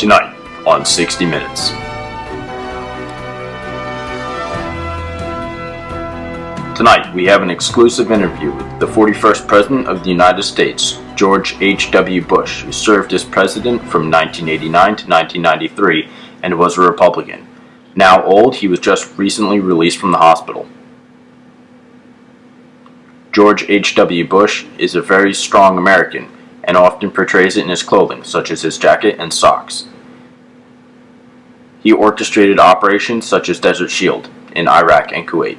Tonight on 60 Minutes. Tonight we have an exclusive interview with the 41st President of the United States, George H.W. Bush, who served as President from 1989 to 1993 and was a Republican. Now old, he was just recently released from the hospital. George H.W. Bush is a very strong American and often portrays it in his clothing, such as his jacket and socks. He orchestrated operations such as Desert Shield in Iraq and Kuwait.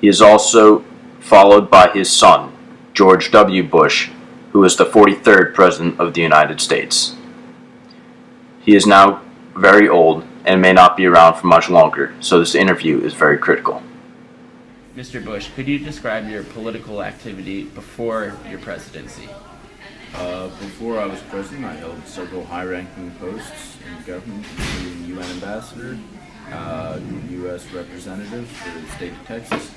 He is also followed by his son, George W. Bush, who is the 43rd President of the United States. He is now very old and may not be around for much longer, so this interview is very critical. Mr. Bush, could you describe your political activity before your presidency? Before I was president, I held several high-ranking posts in government, including UN ambassador, U.S. representative for the state of Texas,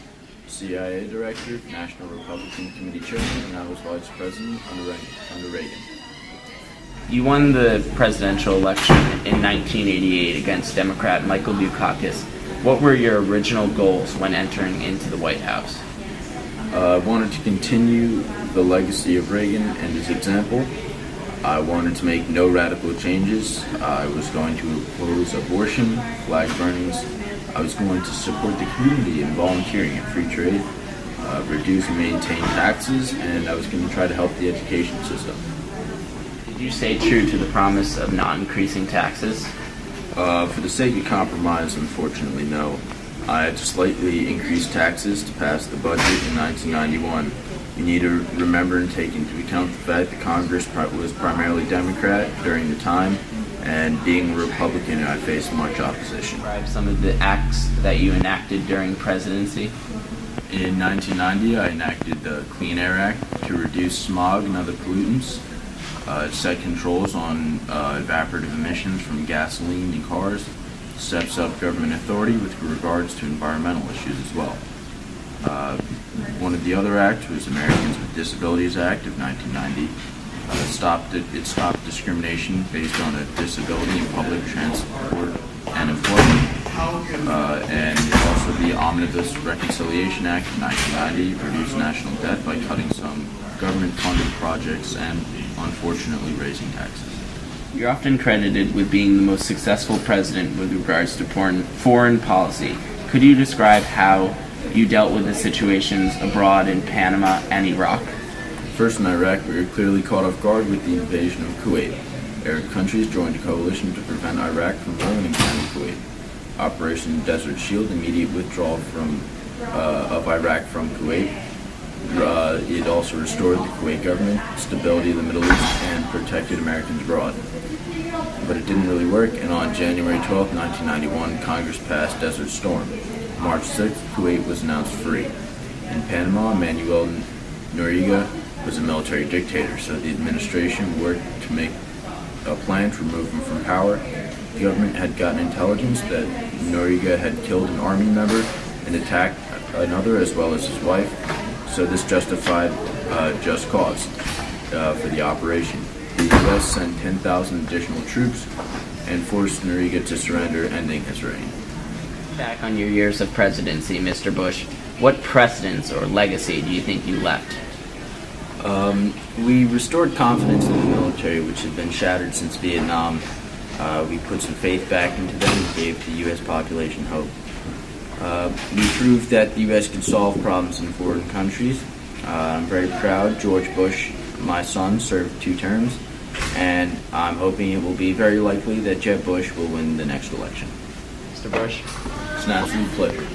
CIA director, National Republican Committee chairman, and I was vice president under Reagan. You won the presidential election in 1988 against Democrat Michael Dukakis. What were your original goals when entering into the White House? I wanted to continue the legacy of Reagan and his example. I wanted to make no radical changes. I was going to oppose abortion, flag burnings. I was going to support the community in volunteering and free trade, reduce and maintain taxes, and I was going to try to help the education system. Did you stay true to the promise of not increasing taxes? For the sake of compromise, unfortunately, no. I had to slightly increase taxes to pass the budget in 1991. We need to remember and take into account the fact that Congress was primarily Democrat during the time, and being a Republican, I faced much opposition. Describe some of the acts that you enacted during presidency. In 1990, I enacted the Clean Air Act to reduce smog and other pollutants. It set controls on evaporative emissions from gasoline and cars, steps up government authority with regards to environmental issues as well. One of the other acts was Americans with Disabilities Act of 1990. It stopped discrimination based on a disability in public transport and employment. And also the Omnibus Reconciliation Act of 1990 reduced national debt by cutting some government-funded projects and, unfortunately, raising taxes. You're often credited with being the most successful president with regards to foreign policy. Could you describe how you dealt with the situations abroad in Panama and Iraq? First, in Iraq, we were clearly caught off guard with the invasion of Kuwait. Arab countries joined a coalition to prevent Iraq from ruining Kuwait. Operation Desert Shield, immediate withdrawal of Iraq from Kuwait. It also restored the Kuwait government, stability in the Middle East, and protected Americans abroad. But it didn't really work, and on January 12, 1991, Congress passed Desert Storm. March 6th, Kuwait was announced free. In Panama, Manuel Noriega was a military dictator, so the administration worked to make a plan to remove him from power. The government had gotten intelligence that Noriega had killed an army member and attacked another as well as his wife, so this justified just cause for the operation. The U.S. sent 10,000 additional troops and forced Noriega to surrender, ending his reign. Back on your years of presidency, Mr. Bush, what precedents or legacy do you think you left? We restored confidence in the military, which had been shattered since Vietnam. We put some faith back into them and gave the U.S. population hope. We proved that the U.S. could solve problems in foreign countries. I'm very proud. George Bush, my son, served 2 terms, and I'm hoping it will be very likely that Jeb Bush will win the next election. Mr. Bush? It's an absolute pleasure.